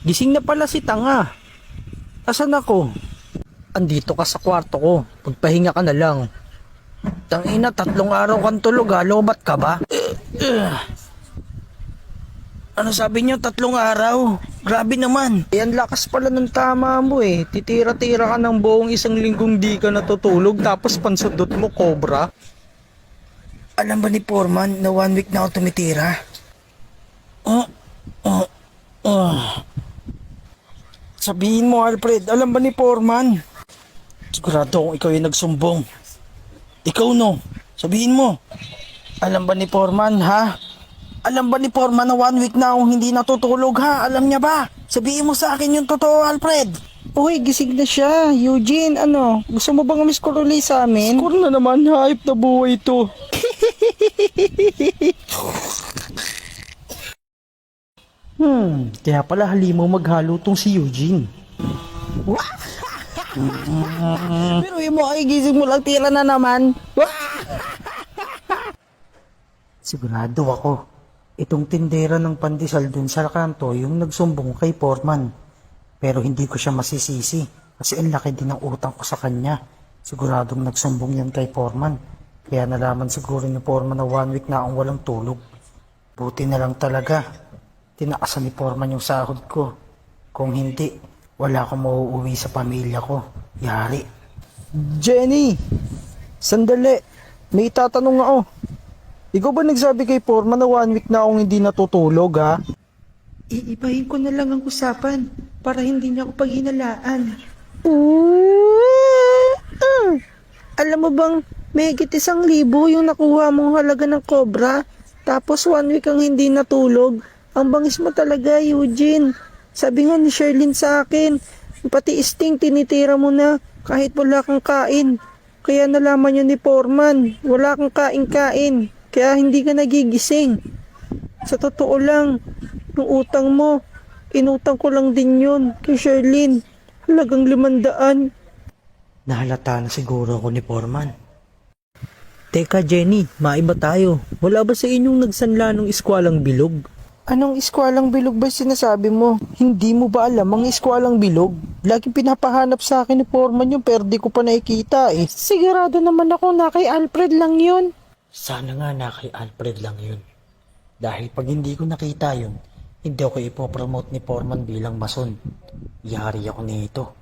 Gising na pala si Tanga. Asan ako? Andito ka sa kwarto ko. Pagpahinga ka na lang. Tangina, 3 araw kang tulog ha. Lobat ka ba? Ano sabi niyo, 3 araw? Grabe naman. Yan lakas pala ng tama mo eh. Titira-tira ka ng buong 1 linggong di ka natutulog tapos pansudot mo cobra. Alam ba ni Foreman na 1 week na ako tumitira? Sabihin mo, Alfred, alam ba ni Foreman? Sigurado kung ikaw yung nagsumbong. Ikaw no, sabihin mo. Alam ba ni Foreman, ha? Alam ba ni Foreman na 1 week na akong hindi natutulog, ha? Alam niya ba? Sabihin mo sa akin yung totoo, Alfred. Uy, gising na siya. Eugene, ano? Gusto mo bang miss-call ulit sa amin? Score na naman, hype na buhay ito. Kaya pala halimaw maghalo tong si Eugene. Pero yung mo ay gising mo lang, tira na naman. Sigurado ako, itong tindera ng pandesal dun sa kanto yung nagsumbong kay Foreman. Pero hindi ko siya masisisi kasi ang laki din ng utang ko sa kanya. Siguradong nagsumbong yan kay Foreman. Kaya nalaman siguro ni Foreman na 1 week na akong walang tulog. Buti na lang talaga. Tinakasan ni Foreman yung sahod ko. Kung hindi, wala akong mauuwi sa pamilya ko. Yari. Jenny! Sandali! May itatanong ako. Ikaw ba nagsabi kay Foreman na 1 week na akong hindi natutulog, ha? Iibahin ko na lang ang usapan para hindi niya ako paghinalaan. Alam mo bang may higit 1,000 yung nakuha mong halaga ng cobra, tapos 1 week kang hindi natulog? Ang bangis mo talaga, Eugene. Sabi nga ni Sherlyn sa akin, pati Sting tinitira mo na kahit wala kang kain. Kaya nalaman niyo ni Foreman, wala kang kain-kain. Kaya hindi ka nagigising. Sa totoo lang, yung utang mo, inutang ko lang din yun kay Sherlyn. Halagang 500. Nahalata na siguro ako ni Foreman. Teka Jenny, maiba tayo. Wala ba sa inyong nagsanla ng iskwalang bilog? Anong iskwalang bilog ba sinasabi mo? Hindi mo ba alam ang iskwalang bilog? Laging pinapahanap sa akin ni Foreman yun pero di ko pa nakikita eh. Sigurado naman ako na kay Alfred lang yun. Sana nga na kay Alfred lang yun. Dahil pag hindi ko nakita yun, hindi ako ipopromote ni Foreman bilang mason. Yari ako nito.